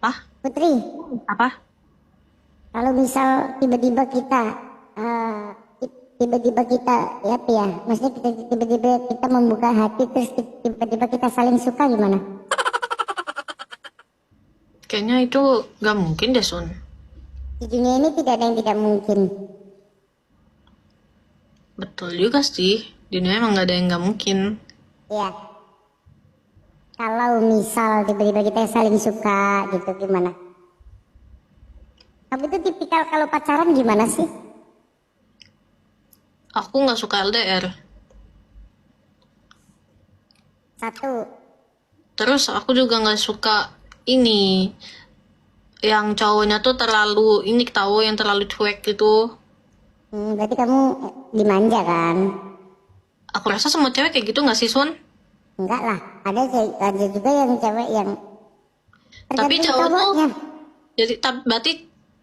Apa? Putri, Apa? kalau misal tiba-tiba kita ya, maksudnya tiba-tiba kita membuka hati terus tiba-tiba kita saling suka gimana? Kayaknya itu gak mungkin deh, Sun. Di dunia ini tidak ada yang tidak mungkin. Betul juga sih. Di dunia emang gak ada yang gak mungkin. Ya, kalau misal tiba-tiba kita saling suka gitu gimana? Kamu itu tipikal kalau pacaran gimana sih? Aku gak suka LDR. Satu, Terus aku juga gak suka ini. Yang cowoknya tuh terlalu, ini tahu yang terlalu cuek gitu. berarti kamu dimanja kan? Aku rasa semua cewek kayak gitu gak sih, Sun? Enggak lah, ada juga yang cewek yang Tapi tergantung cowok tuh, cowoknya. berarti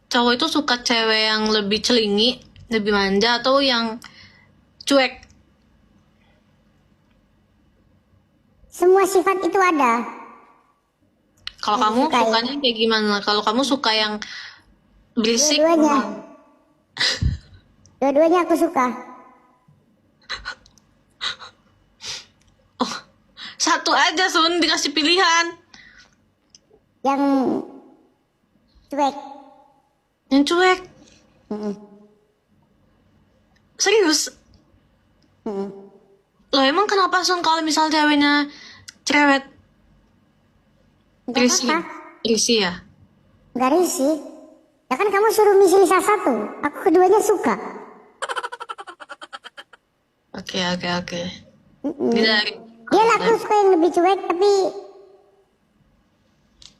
cowok itu suka cewek yang lebih celingi, lebih manja, atau yang cuek. Semua sifat itu ada. Kalau Yang kamu disukai. sukanya kayak gimana? Kalau kamu suka yang berisik, Dua-duanya. Dua-duanya aku suka. oh, satu aja Sun dikasih pilihan. Yang cuek. Yang cuek. Mm-mm. Serius? Mm-mm. Loh emang kenapa Sun kalau misal ceweknya cerewet? Enggak Risih. apa-apa. Risih ya? Enggak risih. Ya kan kamu suruh milih salah satu. Aku keduanya suka. Oke. Mm-mm. Dari Dia lah aku suka yang lebih cuek tapi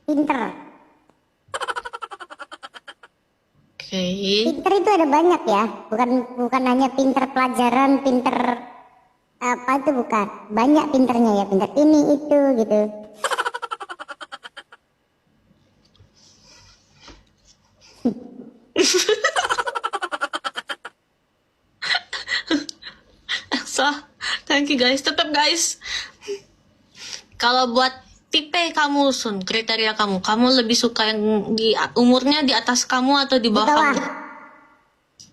pinter. Oke. Pinter itu ada banyak ya. Bukan hanya pinter pelajaran, pinter apa itu bukan. Banyak pinternya ya. Pinter ini itu gitu. So, thank you guys. Tetap guys. Kalau buat tipe kamu Sun, kriteria kamu lebih suka yang di umurnya di atas kamu atau di Di bawah bawah. kamu?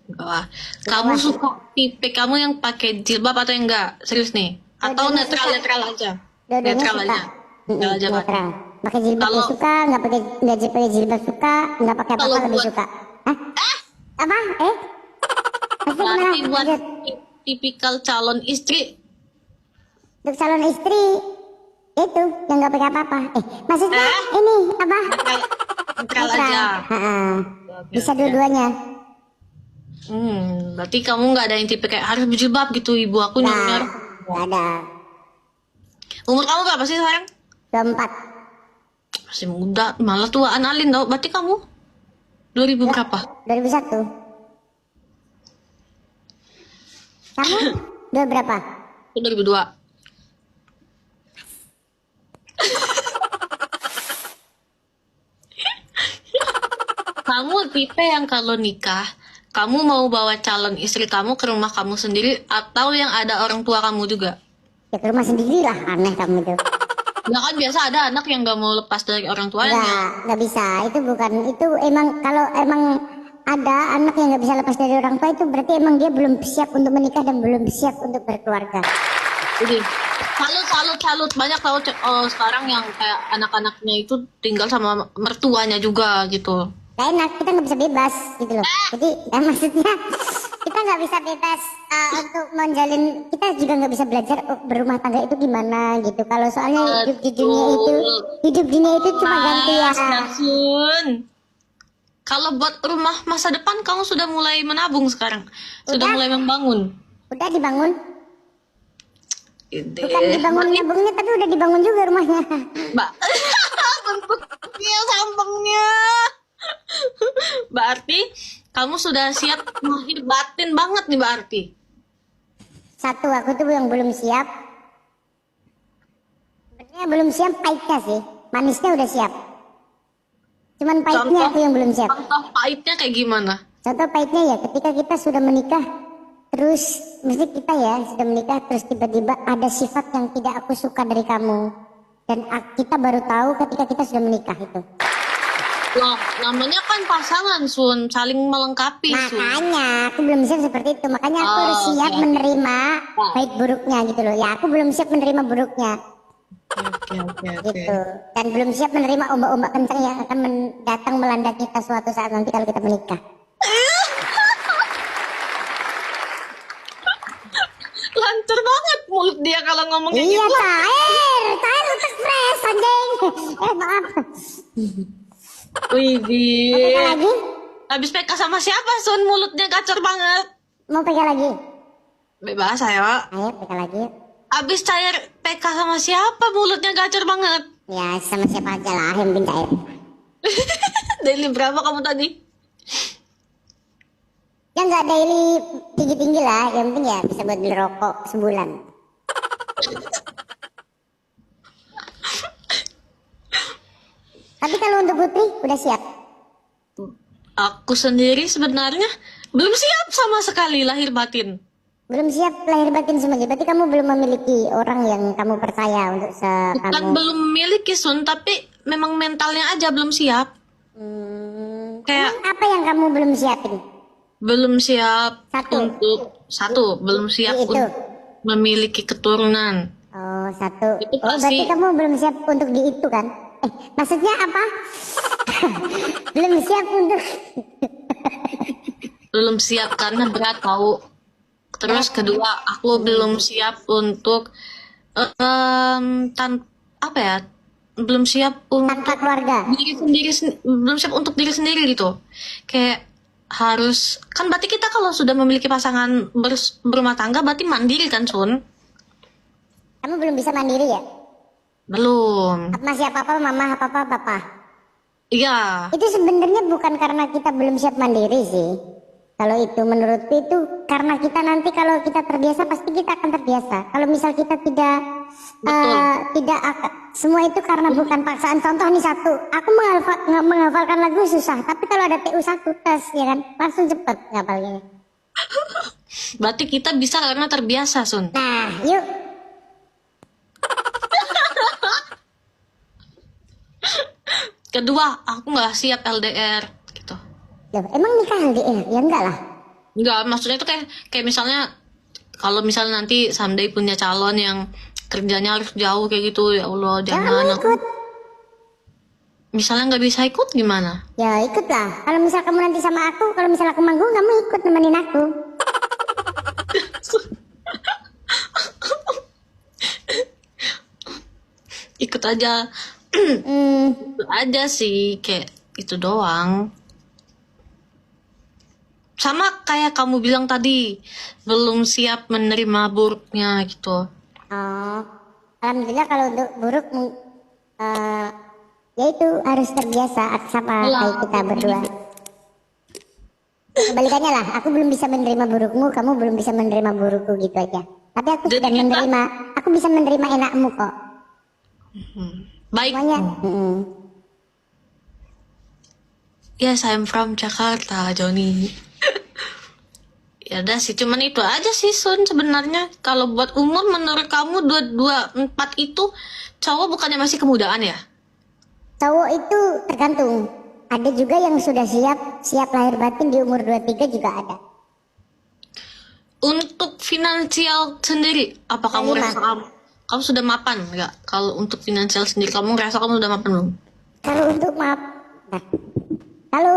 Di bawah. Kamu suka tipe kamu yang pakai jilbab atau yang enggak? Serius nih? Atau Dua-duanya suka. netral aja? Dua-duanya Netral suka. aja. Netral aja kan? Netral. Pakai jilbab Kalau suka, nggak pakai jilbab suka, nggak pakai kalau apa-apa lebih buat suka. Hah? Apa? Maksudnya gimana? berarti buat Lanjut. tipikal calon istri Untuk calon istri itu yang nggak pakai apa-apa. Maksudnya ini apa? netral aja. Ha-ha. Oke, Bisa oke. dua-duanya. Berarti kamu nggak ada yang tipe kayak harus berjilbab gitu, ibu aku Nah, nyuruh. nggak ada. Umur kamu berapa sih sekarang? 24. Masih muda, malah tuaan Alin tau. Berarti kamu 2000 berapa? 2001. Kamu udah berapa? Aku 2002. Kamu tipe yang kalau nikah, kamu mau bawa calon istri kamu ke rumah kamu sendiri atau yang ada orang tua kamu juga? Ya ke rumah sendiri lah, aneh kamu itu. Ya kan biasa ada anak yang gak mau lepas dari orang tuanya. Nggak bisa. Itu emang kalau emang ada anak yang nggak bisa lepas dari orang tua itu berarti emang dia belum siap untuk menikah dan belum siap untuk berkeluarga. Jadi salut banyak tahu sekarang yang kayak anak-anaknya itu tinggal sama mertuanya juga gitu. Gak enak, kita nggak bisa bebas gitu loh. Jadi maksudnya kita nggak bisa bebas untuk menjalin, kita juga nggak bisa belajar berumah tangga itu gimana gitu. Kalau soalnya hidup dunia itu cuma gantian. Sun. Kalau buat rumah masa depan kamu sudah mulai menabung sekarang, sudah Udah. mulai membangun. Udah dibangun, Ide. bukan dibangun nabungnya tapi udah dibangun juga rumahnya. Mbak, bentuknya sampingnya. Berarti kamu sudah siap lahir batin banget nih berarti. Satu, aku tuh yang belum siap. Sebenarnya belum siap pahitnya sih, manisnya udah siap. Cuman pahitnya aku yang belum siap. Contoh pahitnya kayak gimana? Contoh pahitnya ya ketika kita sudah menikah, terus mesti kita ya sudah menikah terus tiba-tiba ada sifat yang tidak aku suka dari kamu. Dan kita baru tahu ketika kita sudah menikah itu. Loh, namanya kan pasangan, Sun. Saling melengkapi, Sun. Makanya aku belum siap seperti itu. Makanya aku harus siap oke. menerima baik buruknya gitu loh. Ya aku belum siap menerima buruknya Oke. gitu. Dan belum siap menerima ombak-ombak kencang yang akan datang melanda kita suatu saat nanti kalau kita menikah. Lancar banget mulut dia kalau ngomong kayak Iya, gitu. Tahir letak fresh anjing. Maaf. Wih, Mau PK lagi? habis PK sama siapa, Sun? Mulutnya gacor banget. Mau PK lagi? Bebas, ayo. Ayo PK lagi yuk. Habis cair PK sama siapa? Mulutnya gacor banget. Ya sama siapa aja lah yang penting cair. Daily berapa kamu tadi? Ya nggak daily tinggi-tinggi lah. Yang penting ya bisa buat beli rokok sebulan. Tapi kalau untuk Putri udah siap? Aku sendiri sebenarnya belum siap sama sekali lahir batin. Belum siap lahir batin semuanya. Berarti kamu belum memiliki orang yang kamu percaya untuk Bukan kamu. belum memiliki, Sun, tapi memang mentalnya aja belum siap. Kayak Emang apa yang kamu belum siapin? belum siap belum siap Itu. untuk memiliki keturunan. Oh satu. Itu Oh berarti pasti. kamu belum siap untuk di itu kan? Maksudnya apa? Belum siap untuk. Belum siap karena berat tahu. Terus kedua, aku belum siap untuk apa ya? Belum siap untuk Tanpa keluarga. belum siap untuk diri sendiri gitu. Kayak harus kan berarti kita kalau sudah memiliki pasangan berumah tangga berarti mandiri kan, Sun? Kamu belum bisa mandiri ya? Belum. Masih apa-apa mama, apa-apa papa. Iya. Itu sebenarnya bukan karena kita belum siap mandiri sih. Kalau itu menurutku itu karena kita nanti kalau kita terbiasa pasti kita akan terbiasa. Kalau misal kita tidak semua itu karena bukan paksaan. Contoh nih satu, aku menghafalkan lagu susah, tapi kalau ada TU 1 tes ya kan langsung cepet ngapalnya. Berarti kita bisa karena terbiasa, Sun. Nah, yuk. Kedua, aku nggak siap LDR gitu. Loh, emang nikah LDR? Ya enggak lah. Enggak, maksudnya itu kayak misalnya kalau misalnya nanti someday punya calon yang kerjanya harus jauh kayak gitu, ya Allah, Ya jangan. kamu ikut. Misalnya nggak bisa ikut gimana? Ya ikutlah. Kalau misal kamu nanti sama aku, kalau misal aku manggung, kamu ikut nemenin aku. Ikut aja. Ikut aja sih, kayak itu doang. Sama kayak kamu bilang tadi, belum siap menerima buruknya gitu. Oh, alhamdulillah kalau untuk buruk, ya itu harus terbiasa sama kayak kita berdua. Kebalikannya lah, aku belum bisa menerima burukmu, kamu belum bisa menerima burukku gitu aja. Tapi aku sudah menerima, aku bisa menerima enakmu kok. Baik. Semuanya. Yes, I'm from Jakarta, Joni. Ya udah sih, cuman itu aja sih, Sun, sebenarnya. Kalau buat umur menurut kamu 224 itu cowok bukannya masih kemudaan ya? Cowok itu tergantung. Ada juga yang sudah siap lahir batin di umur 23 juga ada. Untuk finansial sendiri, apa kamu rasa kamu sudah mapan nggak? Kalau untuk finansial sendiri, kamu rasa kamu sudah mapan belum? Kalau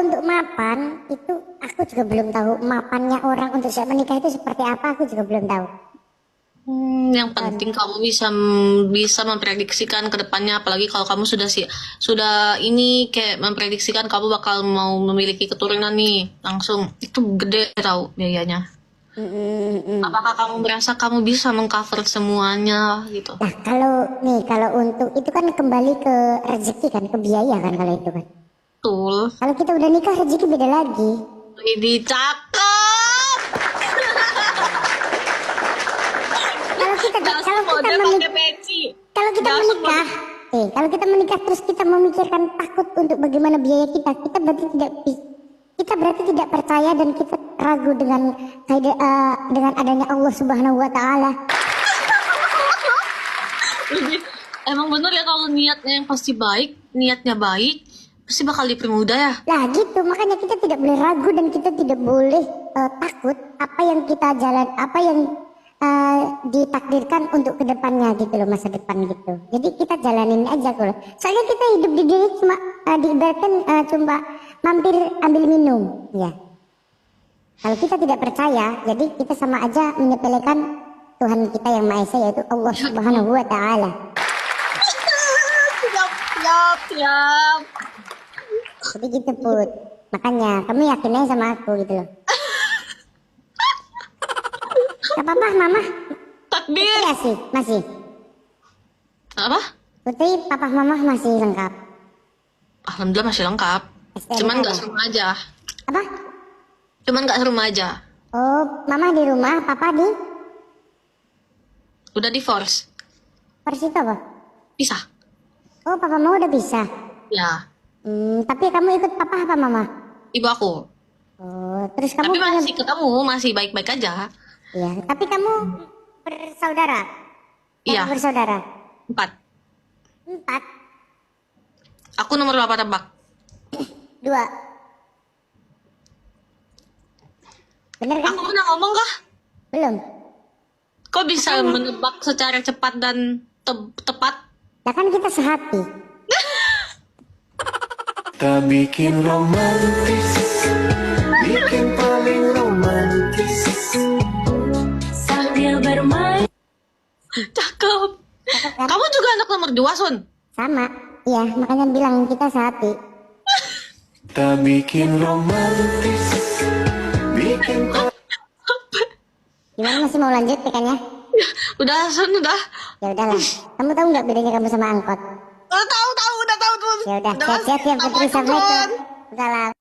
untuk mapan itu aku juga belum tahu. Mapannya orang untuk siap menikah itu seperti apa, aku juga belum tahu. Yang penting kamu bisa memprediksikan ke depannya, apalagi kalau kamu sudah ini kayak memprediksikan kamu bakal mau memiliki keturunan nih, langsung itu gede tau biayanya. Apakah kamu merasa kamu bisa mengcover semuanya gitu? Nah kalau untuk itu kan kembali ke rezeki kan, ke biaya kan kalau itu kan. Betul. Kalau kita udah nikah rezeki beda lagi. Ini cakep. Kalau kita menikah terus kita memikirkan takut untuk bagaimana biaya kita berarti tidak percaya dan kita ragu dengan adanya Allah Subhanahu wa taala. Emang bener ya kalau niatnya yang pasti baik, niatnya baik, pasti bakal dipermudah ya. Lah gitu, makanya kita tidak boleh ragu dan kita tidak boleh takut apa yang kita apa yang ditakdirkan untuk kedepannya gitu loh, masa depan gitu. Jadi kita jalanin aja kalau. Soalnya kita hidup di dunia cuma diibaratkan cuma mampir ambil minum, ya. Kalau kita tidak percaya, jadi kita sama aja menyepelekan Tuhan kita yang Maha Esa, yaitu Allah Subhanahu wa Ta'ala. Siap. Jadi gitu Put. Makanya kamu yakin aja sama aku gitu loh. Gak apa-apa Mama. Takdir. Iya sih, masih. Apa? Putri, papa Mama masih lengkap. Alhamdulillah masih lengkap. STNK Cuman nggak ada? serumah aja. Apa? Cuman nggak serumah aja. Oh, Mama di rumah, Papa di Udah divorce. Persis itu apa? Pisah. Oh, Papa mau udah bisa. Ya. Tapi kamu ikut Papa apa Mama? Ibu aku. Oh, terus kamu Tapi masih ketemu, masih baik-baik aja. Iya, tapi kamu bersaudara? Iya. Kamu bersaudara? 4. 4, Aku nomor berapa tebak? 2. Bener kan? Aku pernah ngomong kah? Belum. Kok bisa menebak secara cepat dan tepat? Lah kan kita sehati. Kita bikin romantis, bikin paling romantis sambil bermain. Cakep. Cakep kan? Kamu juga anak nomor 2, Sun? Sama. Iya, makanya bilang kita sehati. Kita bikin romantis, bikin Gimana, masih mau lanjut PK-nya? Udah, Sun, udah. Ya udahlah. Kamu tahu nggak bedanya kamu sama angkot? Tahu, udah tahu, Sun. Ya udah, siap-siap ya Putri, Assalamualaikum, Assalamualaikum. Sun. Salam.